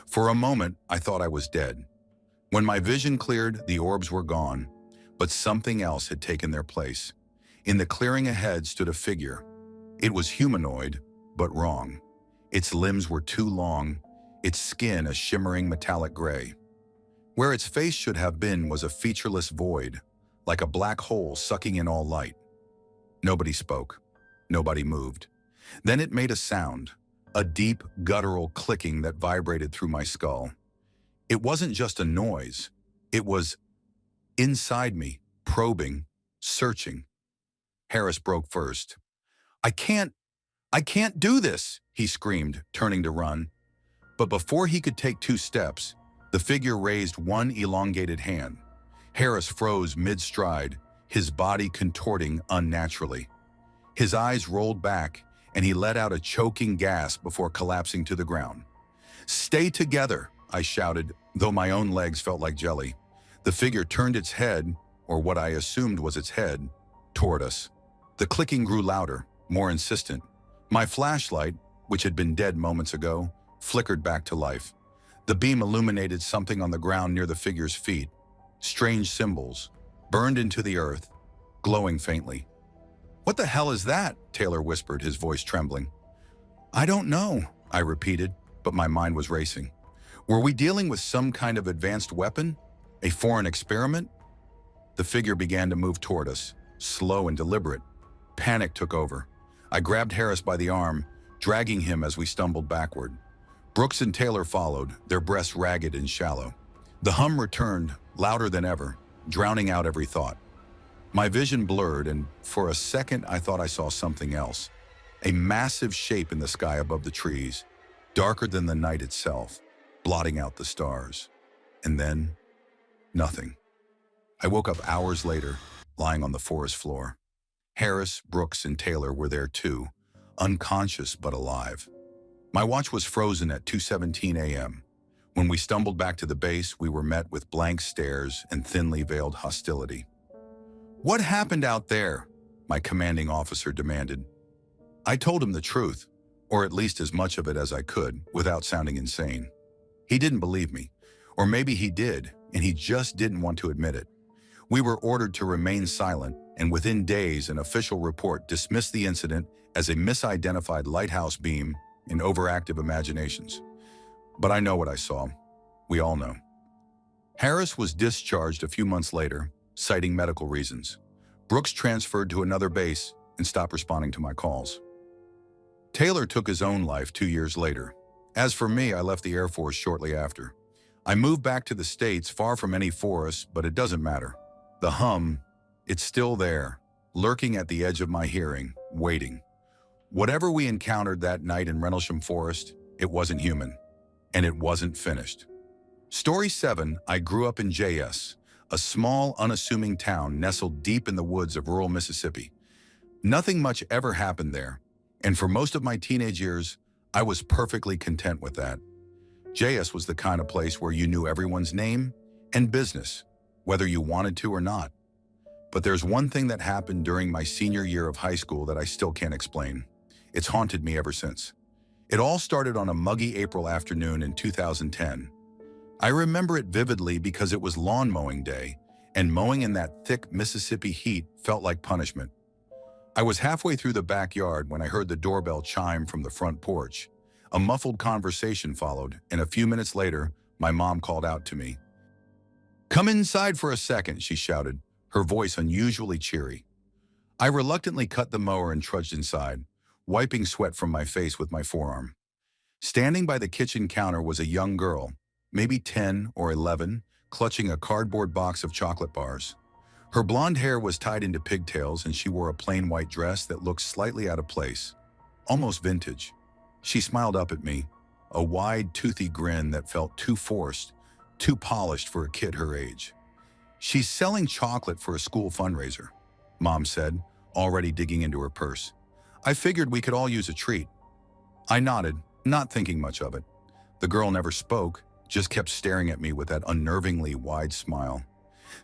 For a moment, I thought I was dead. When my vision cleared, the orbs were gone, but something else had taken their place. In the clearing ahead stood a figure. It was humanoid, but wrong. Its limbs were too long, its skin a shimmering metallic gray. Where its face should have been was a featureless void, like a black hole sucking in all light. Nobody spoke. Nobody moved. Then it made a sound, a deep, guttural clicking that vibrated through my skull. It wasn't just a noise. It was inside me, probing, searching. Harris broke first. I can't do this, he screamed, turning to run. But before he could take 2 steps, the figure raised one elongated hand. Harris froze mid-stride, his body contorting unnaturally. His eyes rolled back, and he let out a choking gasp before collapsing to the ground. Stay together, I shouted, though my own legs felt like jelly. The figure turned its head, or what I assumed was its head, toward us. The clicking grew louder, more insistent. My flashlight, which had been dead moments ago, flickered back to life. The beam illuminated something on the ground near the figure's feet. Strange symbols, burned into the earth, glowing faintly. What the hell is that? Taylor whispered, his voice trembling. I don't know, I repeated, but my mind was racing. Were we dealing with some kind of advanced weapon? A foreign experiment? The figure began to move toward us, slow and deliberate. Panic took over. I grabbed Harris by the arm, dragging him as we stumbled backward. Brooks and Taylor followed, their breasts ragged and shallow. The hum returned, louder than ever, drowning out every thought. My vision blurred, and for a second I thought I saw something else. A massive shape in the sky above the trees, darker than the night itself, blotting out the stars. And then, nothing. I woke up hours later, lying on the forest floor. Harris, Brooks, and Taylor were there too, unconscious but alive. My watch was frozen at 2:17 a.m. When we stumbled back to the base, we were met with blank stares and thinly veiled hostility. What happened out there? My commanding officer demanded. I told him the truth, or at least as much of it as I could, without sounding insane. He didn't believe me, or maybe he did, and he just didn't want to admit it. We were ordered to remain silent, and within days an official report dismissed the incident as a misidentified lighthouse beam in overactive imaginations. But I know what I saw. We all know. Harris was discharged a few months later, citing medical reasons. Brooks transferred to another base and stopped responding to my calls. Taylor took his own life 2 years later. As for me, I left the Air Force shortly after. I moved back to the States, far from any forest, but it doesn't matter. The hum, it's still there, lurking at the edge of my hearing, waiting. Whatever we encountered that night in Rendlesham Forest, it wasn't human, and it wasn't finished. Story 7, I grew up in JS, a small, unassuming town nestled deep in the woods of rural Mississippi. Nothing much ever happened there, and for most of my teenage years, I was perfectly content with that. JS was the kind of place where you knew everyone's name and business, whether you wanted to or not. But there's one thing that happened during my senior year of high school that I still can't explain. It's haunted me ever since. It all started on a muggy April afternoon in 2010, I remember it vividly because it was lawn mowing day, and mowing in that thick Mississippi heat felt like punishment. I was halfway through the backyard when I heard the doorbell chime from the front porch. A muffled conversation followed, and a few minutes later, my mom called out to me. "Come inside for a second," she shouted, her voice unusually cheery. I reluctantly cut the mower and trudged inside, wiping sweat from my face with my forearm. Standing by the kitchen counter was a young girl, maybe 10 or 11, clutching a cardboard box of chocolate bars. Her blonde hair was tied into pigtails and she wore a plain white dress that looked slightly out of place, almost vintage. She smiled up at me, a wide, toothy grin that felt too forced, too polished for a kid her age. "She's selling chocolate for a school fundraiser," Mom said, already digging into her purse. "I figured we could all use a treat." I nodded, not thinking much of it. The girl never spoke, just kept staring at me with that unnervingly wide smile.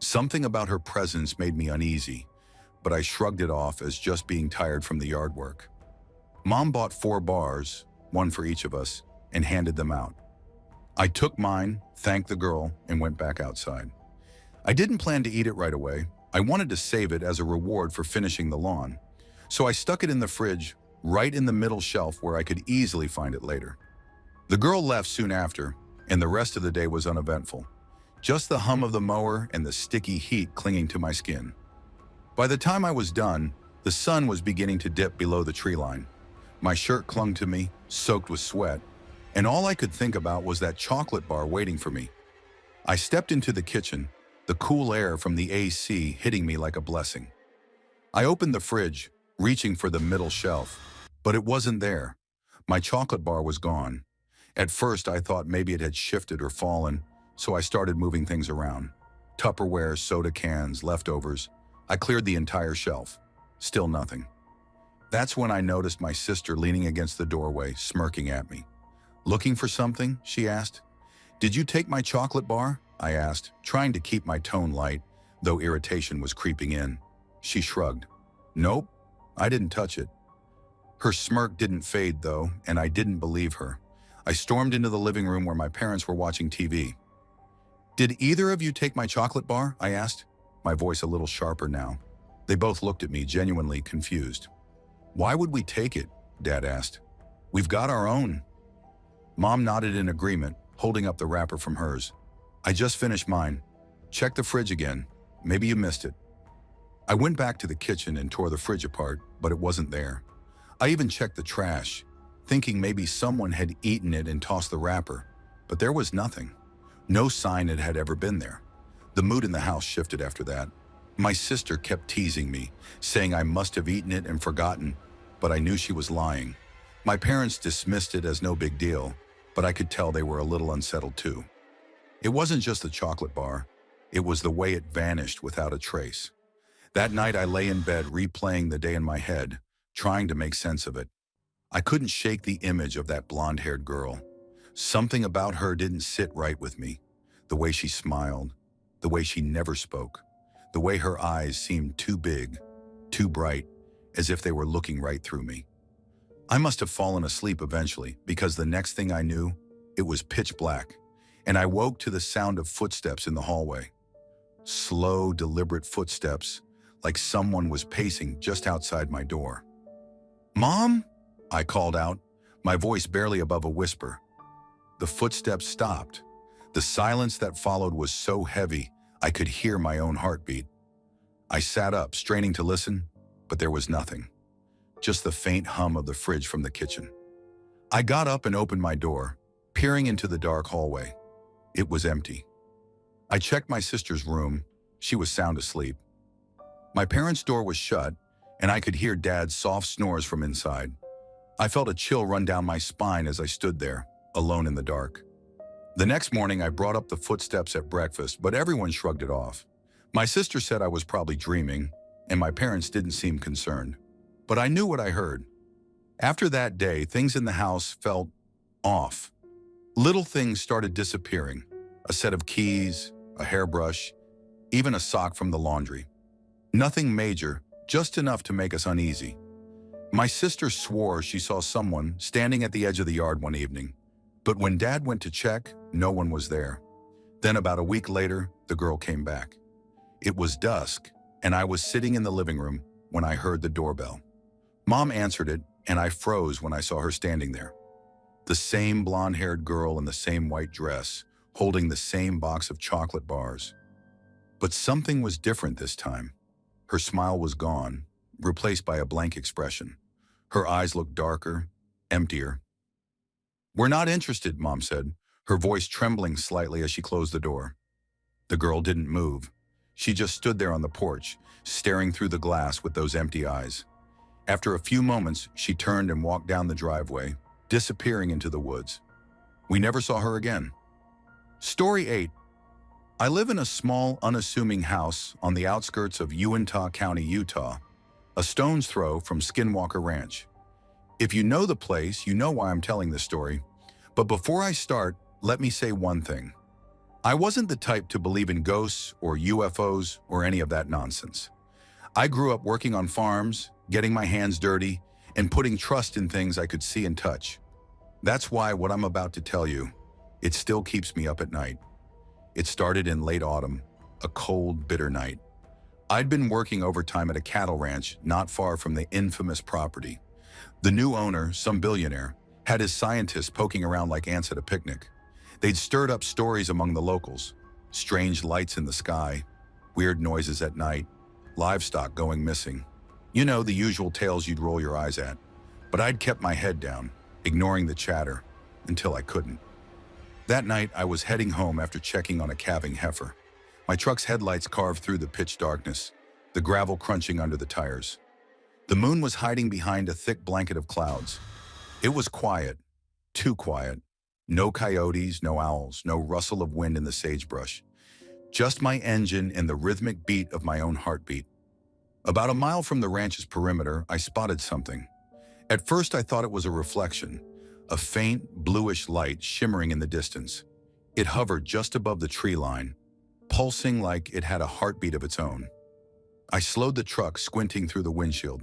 Something about her presence made me uneasy, but I shrugged it off as just being tired from the yard work. Mom bought 4 bars, one for each of us, and handed them out. I took mine, thanked the girl, and went back outside. I didn't plan to eat it right away. I wanted to save it as a reward for finishing the lawn. So I stuck it in the fridge, right in the middle shelf where I could easily find it later. The girl left soon after, and the rest of the day was uneventful. Just the hum of the mower and the sticky heat clinging to my skin. By the time I was done, the sun was beginning to dip below the tree line. My shirt clung to me, soaked with sweat, and all I could think about was that chocolate bar waiting for me. I stepped into the kitchen, the cool air from the AC hitting me like a blessing. I opened the fridge, reaching for the middle shelf, but it wasn't there. My chocolate bar was gone. At first, I thought maybe it had shifted or fallen, so I started moving things around. Tupperware, soda cans, leftovers. I cleared the entire shelf. Still nothing. That's when I noticed my sister leaning against the doorway, smirking at me. "Looking for something?" she asked. "Did you take my chocolate bar?" I asked, trying to keep my tone light, though irritation was creeping in. She shrugged. "Nope, I didn't touch it." Her smirk didn't fade, though, and I didn't believe her. I stormed into the living room where my parents were watching TV. "Did either of you take my chocolate bar?" I asked, my voice a little sharper now. They both looked at me, genuinely confused. "Why would we take it?" Dad asked. "We've got our own." Mom nodded in agreement, holding up the wrapper from hers. "I just finished mine. Check the fridge again. Maybe you missed it." I went back to the kitchen and tore the fridge apart, but it wasn't there. I even checked the trash, thinking maybe someone had eaten it and tossed the wrapper, but there was nothing. No sign it had ever been there. The mood in the house shifted after that. My sister kept teasing me, saying I must have eaten it and forgotten, but I knew she was lying. My parents dismissed it as no big deal, but I could tell they were a little unsettled too. It wasn't just the chocolate bar. It was the way it vanished without a trace. That night I lay in bed replaying the day in my head, trying to make sense of it. I couldn't shake the image of that blonde-haired girl. Something about her didn't sit right with me. The way she smiled, the way she never spoke, the way her eyes seemed too big, too bright, as if they were looking right through me. I must have fallen asleep eventually, because the next thing I knew, it was pitch black, and I woke to the sound of footsteps in the hallway. Slow, deliberate footsteps, like someone was pacing just outside my door. "Mom?" I called out, my voice barely above a whisper. The footsteps stopped. The silence that followed was so heavy, I could hear my own heartbeat. I sat up, straining to listen, but there was nothing. Just the faint hum of the fridge from the kitchen. I got up and opened my door, peering into the dark hallway. It was empty. I checked my sister's room. She was sound asleep. My parents' door was shut, and I could hear Dad's soft snores from inside. I felt a chill run down my spine as I stood there, alone in the dark. The next morning, I brought up the footsteps at breakfast, but everyone shrugged it off. My sister said I was probably dreaming, and my parents didn't seem concerned. But I knew what I heard. After that day, things in the house felt off. Little things started disappearing. A set of keys, a hairbrush, even a sock from the laundry. Nothing major, just enough to make us uneasy. My sister swore she saw someone standing at the edge of the yard one evening, but when Dad went to check, no one was there. Then about a week later, the girl came back. It was dusk, and I was sitting in the living room when I heard the doorbell. Mom answered it, and I froze when I saw her standing there. The same blonde-haired girl in the same white dress, holding the same box of chocolate bars. But something was different this time. Her smile was gone, replaced by a blank expression. Her eyes looked darker, emptier. "We're not interested," Mom said, her voice trembling slightly as she closed the door. The girl didn't move. She just stood there on the porch, staring through the glass with those empty eyes. After a few moments, she turned and walked down the driveway, disappearing into the woods. We never saw her again. Story 8. I live in a small, unassuming house on the outskirts of Uintah County, Utah, a stone's throw from Skinwalker Ranch. If you know the place, you know why I'm telling this story. But before I start, let me say one thing. I wasn't the type to believe in ghosts or UFOs or any of that nonsense. I grew up working on farms, getting my hands dirty, and putting trust in things I could see and touch. That's why what I'm about to tell you, it still keeps me up at night. It started in late autumn, a cold, bitter night. I'd been working overtime at a cattle ranch not far from the infamous property. The new owner, some billionaire, had his scientists poking around like ants at a picnic. They'd stirred up stories among the locals, strange lights in the sky, weird noises at night, livestock going missing. You know, the usual tales you'd roll your eyes at. But I'd kept my head down, ignoring the chatter, until I couldn't. That night, I was heading home after checking on a calving heifer. My truck's headlights carved through the pitch darkness, the gravel crunching under the tires. The moon was hiding behind a thick blanket of clouds. It was quiet, too quiet. No coyotes, no owls, no rustle of wind in the sagebrush. Just my engine and the rhythmic beat of my own heartbeat. About a mile from the ranch's perimeter, I spotted something. At first, I thought it was a reflection, a faint, bluish light shimmering in the distance. It hovered just above the tree line, pulsing like it had a heartbeat of its own. I slowed the truck, squinting through the windshield.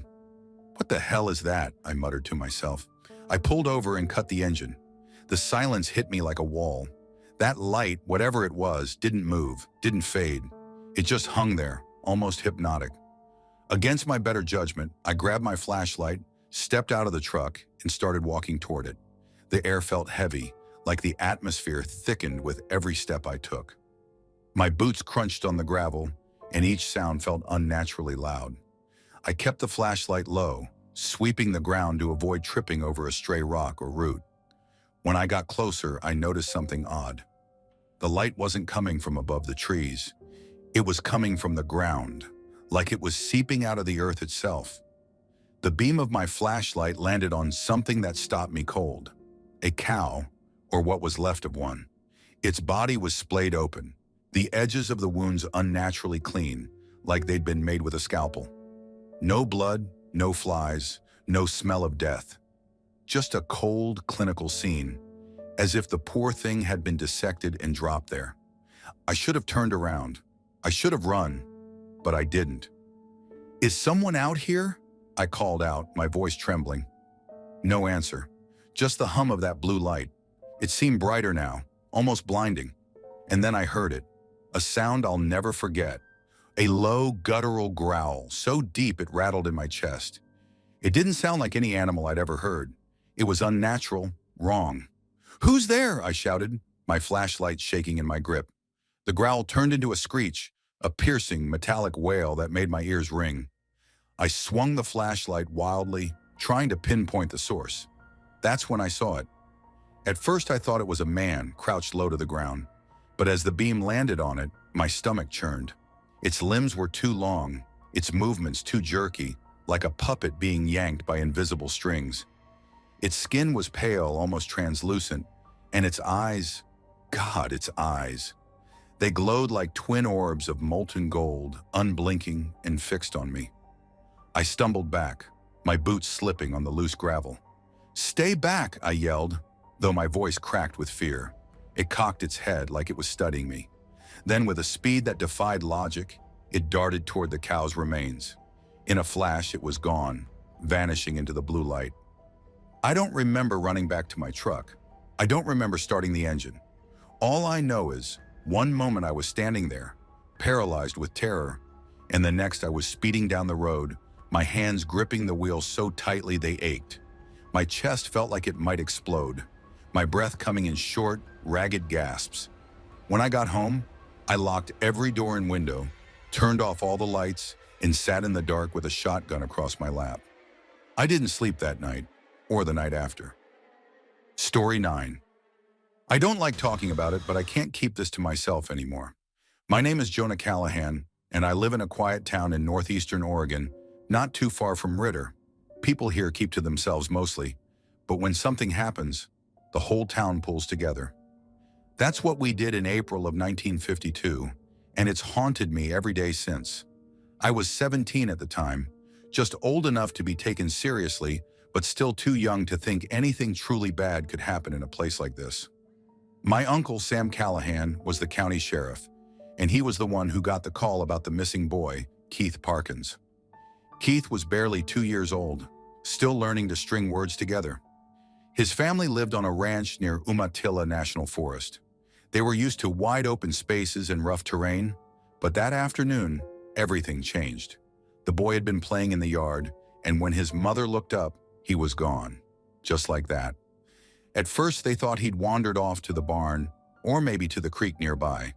"What the hell is that?" I muttered to myself. I pulled over and cut the engine. The silence hit me like a wall. That light, whatever it was, didn't move, didn't fade. It just hung there, almost hypnotic. Against my better judgment, I grabbed my flashlight, stepped out of the truck, and started walking toward it. The air felt heavy, like the atmosphere thickened with every step I took. My boots crunched on the gravel, and each sound felt unnaturally loud. I kept the flashlight low, sweeping the ground to avoid tripping over a stray rock or root. When I got closer, I noticed something odd. The light wasn't coming from above the trees. It was coming from the ground, like it was seeping out of the earth itself. The beam of my flashlight landed on something that stopped me cold. A cow, or what was left of one. Its body was splayed open, the edges of the wounds unnaturally clean, like they'd been made with a scalpel. No blood, no flies, no smell of death. Just a cold, clinical scene, as if the poor thing had been dissected and dropped there. I should have turned around. I should have run, but I didn't. "Is someone out here?" I called out, my voice trembling. No answer, just the hum of that blue light. It seemed brighter now, almost blinding. And then I heard it, a sound I'll never forget. A low, guttural growl, so deep it rattled in my chest. It didn't sound like any animal I'd ever heard. It was unnatural, wrong. "Who's there?" I shouted, my flashlight shaking in my grip. The growl turned into a screech, a piercing, metallic wail that made my ears ring. I swung the flashlight wildly, trying to pinpoint the source. That's when I saw it. At first, I thought it was a man crouched low to the ground, but as the beam landed on it, my stomach churned. Its limbs were too long, its movements too jerky, like a puppet being yanked by invisible strings. Its skin was pale, almost translucent, and its eyes, God, its eyes. They glowed like twin orbs of molten gold, unblinking and fixed on me. I stumbled back, my boots slipping on the loose gravel. "Stay back," I yelled, though my voice cracked with fear. It cocked its head like it was studying me. Then, with a speed that defied logic, it darted toward the cow's remains. In a flash, it was gone, vanishing into the blue light. I don't remember running back to my truck. I don't remember starting the engine. All I know is, One moment I was standing there, paralyzed with terror, and the next I was speeding down the road, my hands gripping the wheel so tightly they ached. My chest felt like it might explode, my breath coming in short, ragged gasps. When I got home, I locked every door and window, turned off all the lights, and sat in the dark with a shotgun across my lap. I didn't sleep that night, or the night after. Story 9. I don't like talking about it, but I can't keep this to myself anymore. My name is Jonah Callahan, and I live in a quiet town in northeastern Oregon, not too far from Ritter. People here keep to themselves mostly, but when something happens, the whole town pulls together. That's what we did in April of 1952, and it's haunted me every day since. I was 17 at the time, just old enough to be taken seriously, but still too young to think anything truly bad could happen in a place like this. My uncle, Sam Callahan, was the county sheriff, and he was the one who got the call about the missing boy, Keith Parkins. Keith was barely 2 years old, still learning to string words together. His family lived on a ranch near Umatilla National Forest. They were used to wide open spaces and rough terrain, but that afternoon, everything changed. The boy had been playing in the yard, and when his mother looked up, he was gone, just like that. At first, they thought he'd wandered off to the barn, or maybe to the creek nearby.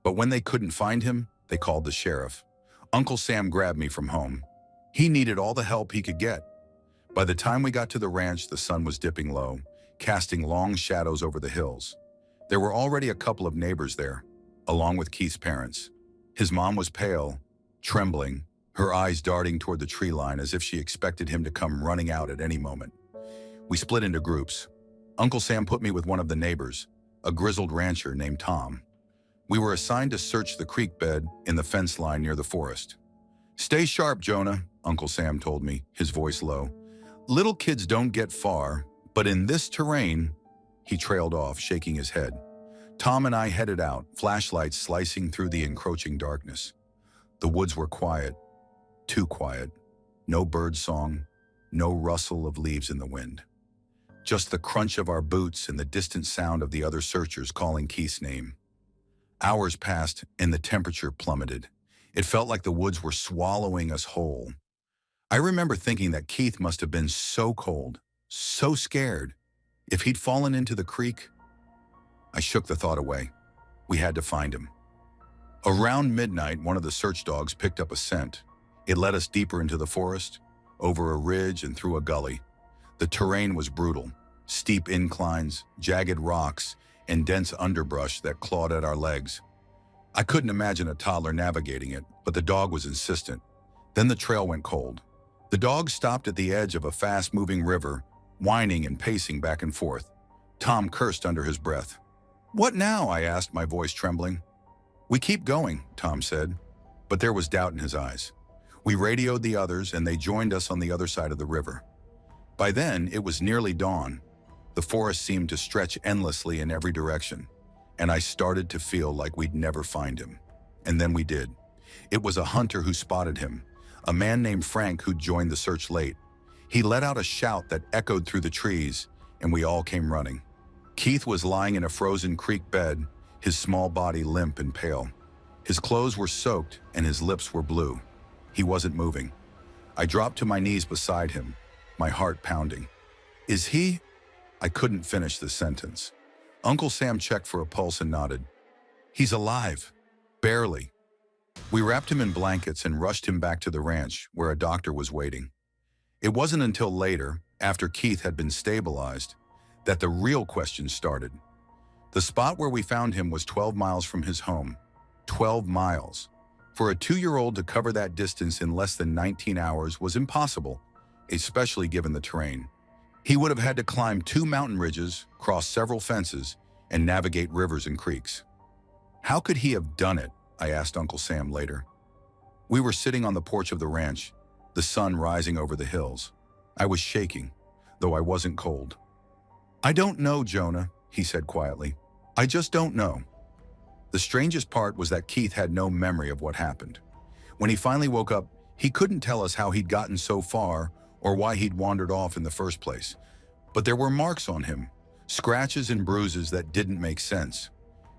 But when they couldn't find him, they called the sheriff. Uncle Sam grabbed me from home. He needed all the help he could get. By the time we got to the ranch, the sun was dipping low, casting long shadows over the hills. There were already a couple of neighbors there, along with Keith's parents. His mom was pale, trembling, her eyes darting toward the tree line as if she expected him to come running out at any moment. We split into groups. Uncle Sam put me with one of the neighbors, a grizzled rancher named Tom. We were assigned to search the creek bed in the fence line near the forest. "Stay sharp, Jonah," Uncle Sam told me, his voice low. "Little kids don't get far, but in this terrain," he trailed off, shaking his head. Tom and I headed out, flashlights slicing through the encroaching darkness. The woods were quiet, too quiet. No bird song, no rustle of leaves in the wind. Just the crunch of our boots and the distant sound of the other searchers calling Keith's name. Hours passed and the temperature plummeted. It felt like the woods were swallowing us whole. I remember thinking that Keith must have been so cold, so scared. If he'd fallen into the creek, I shook the thought away. We had to find him. Around midnight, one of the search dogs picked up a scent. It led us deeper into the forest, over a ridge and through a gully. The terrain was brutal, steep inclines, jagged rocks, and dense underbrush that clawed at our legs. I couldn't imagine a toddler navigating it, but the dog was insistent. Then the trail went cold. The dog stopped at the edge of a fast-moving river, whining and pacing back and forth. Tom cursed under his breath. "What now?" I asked, my voice trembling. "We keep going," Tom said, but there was doubt in his eyes. We radioed the others, and they joined us on the other side of the river. By then, it was nearly dawn. The forest seemed to stretch endlessly in every direction, and I started to feel like we'd never find him. And then we did. It was a hunter who spotted him, a man named Frank who'd joined the search late. He let out a shout that echoed through the trees, and we all came running. Keith was lying in a frozen creek bed, his small body limp and pale. His clothes were soaked, and his lips were blue. He wasn't moving. I dropped to my knees beside him, my heart pounding. "Is he?" I couldn't finish the sentence. Uncle Sam checked for a pulse and nodded. "He's alive. Barely." We wrapped him in blankets and rushed him back to the ranch, where a doctor was waiting. It wasn't until later, after Keith had been stabilized, that the real question started. The spot where we found him was 12 miles from his home. 12 miles. For a 2-year-old to cover that distance in less than 19 hours was impossible, especially given the terrain. He would have had to climb 2 mountain ridges, cross several fences, and navigate rivers and creeks. How could he have done it? I asked Uncle Sam later. We were sitting on the porch of the ranch, the sun rising over the hills. I was shaking, though I wasn't cold. "I don't know, Jonah," he said quietly. "I just don't know." The strangest part was that Keith had no memory of what happened. When he finally woke up, he couldn't tell us how he'd gotten so far or why he'd wandered off in the first place. But there were marks on him, scratches and bruises that didn't make sense.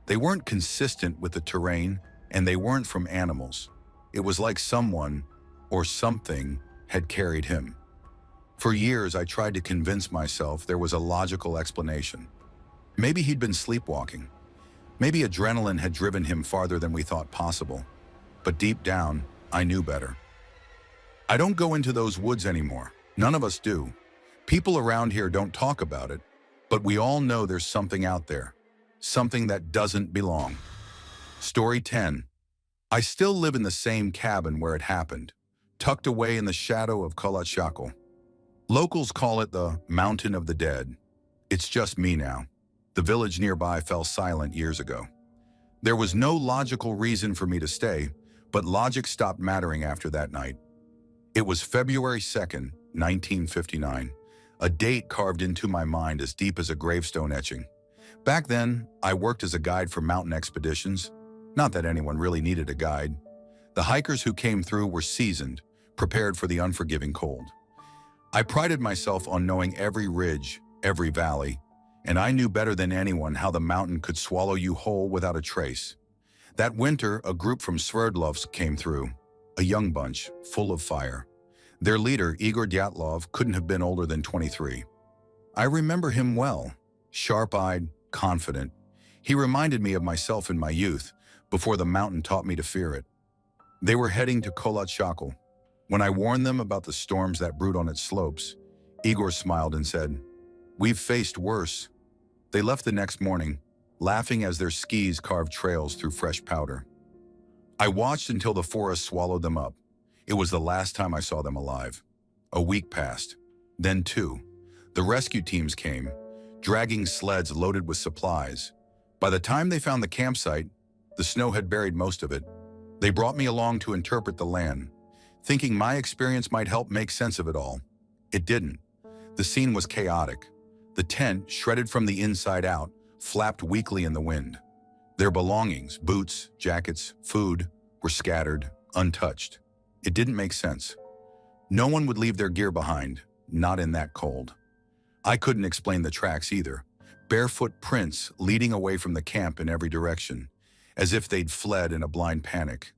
They weren't consistent with the terrain, and they weren't from animals. It was like someone, or something, had carried him. For years, I tried to convince myself there was a logical explanation. Maybe he'd been sleepwalking. Maybe adrenaline had driven him farther than we thought possible. But deep down, I knew better. I don't go into those woods anymore. None of us do. People around here don't talk about it, but we all know there's something out there. Something that doesn't belong. Story 10. I still live in the same cabin where it happened, tucked away in the shadow of Kolachakal. Locals call it the Mountain of the Dead. It's just me now. The village nearby fell silent years ago. There was no logical reason for me to stay, but logic stopped mattering after that night. It was February 2nd, 1959, a date carved into my mind as deep as a gravestone etching. Back then, I worked as a guide for mountain expeditions. Not that anyone really needed a guide. The hikers who came through were seasoned, prepared for the unforgiving cold. I prided myself on knowing every ridge, every valley, and I knew better than anyone how the mountain could swallow you whole without a trace. That winter, a group from Sverdlovsk came through, a young bunch, full of fire. Their leader, Igor Dyatlov, couldn't have been older than 23. I remember him well, sharp-eyed, confident. He reminded me of myself in my youth, before the mountain taught me to fear it. They were heading to Kolachakal. When I warned them about the storms that brewed on its slopes, Igor smiled and said, "We've faced worse." They left the next morning, laughing as their skis carved trails through fresh powder. I watched until the forest swallowed them up. It was the last time I saw them alive. A week passed, then two. The rescue teams came, dragging sleds loaded with supplies. By the time they found the campsite, the snow had buried most of it. They brought me along to interpret the land, thinking my experience might help make sense of it all. It didn't. The scene was chaotic. The tent, shredded from the inside out, flapped weakly in the wind. Their belongings, boots, jackets, food, were scattered, untouched. It didn't make sense. No one would leave their gear behind, not in that cold. I couldn't explain the tracks either. Barefoot prints leading away from the camp in every direction, as if they'd fled in a blind panic.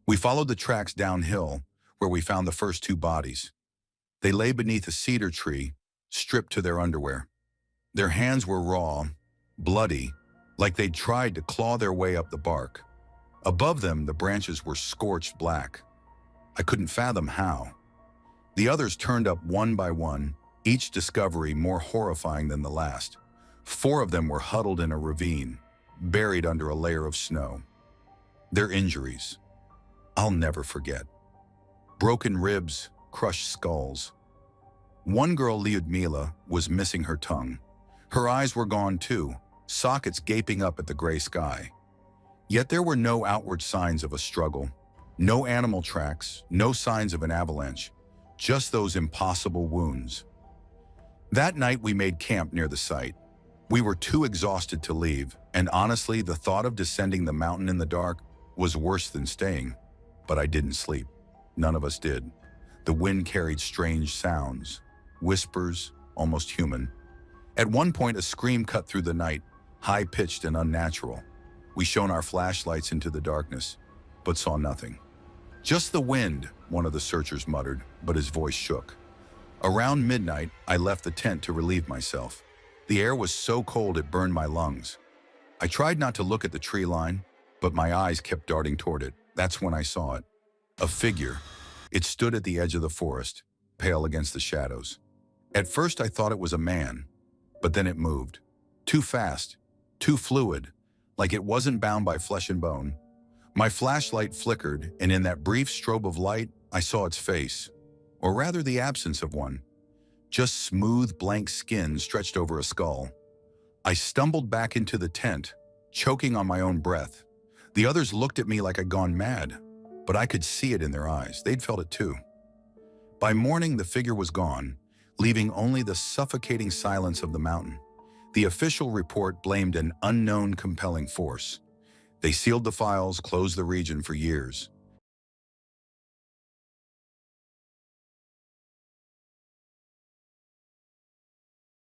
We followed the tracks downhill, where we found the first two bodies. They lay beneath a cedar tree, stripped to their underwear. Their hands were raw, bloody, like they'd tried to claw their way up the bark. Above them, the branches were scorched black. I couldn't fathom how. The others turned up one by one, each discovery more horrifying than the last. 4 of them were huddled in a ravine, buried under a layer of snow. Their injuries, I'll never forget. Broken ribs, crushed skulls. One girl, Lyudmila, was missing her tongue. Her eyes were gone too, sockets gaping up at the gray sky. Yet there were no outward signs of a struggle. No animal tracks, no signs of an avalanche, just those impossible wounds. That night we made camp near the site. We were too exhausted to leave, and honestly, the thought of descending the mountain in the dark was worse than staying. But I didn't sleep. None of us did. The wind carried strange sounds, whispers, almost human. At one point, a scream cut through the night, high-pitched and unnatural. We shone our flashlights into the darkness, but saw nothing. "Just the wind," one of the searchers muttered, but his voice shook. Around midnight, I left the tent to relieve myself. The air was so cold it burned my lungs. I tried not to look at the tree line, but my eyes kept darting toward it. That's when I saw it. A figure. It stood at the edge of the forest, pale against the shadows. At first I thought it was a man, but then it moved. Too fast, too fluid, like it wasn't bound by flesh and bone. My flashlight flickered, and in that brief strobe of light, I saw its face, or rather the absence of one. Just smooth, blank skin stretched over a skull. I stumbled back into the tent, choking on my own breath. The others looked at me like I'd gone mad, but I could see it in their eyes. They'd felt it too. By morning, the figure was gone, leaving only the suffocating silence of the mountain. The official report blamed an unknown compelling force. They sealed the files, closed the region for years.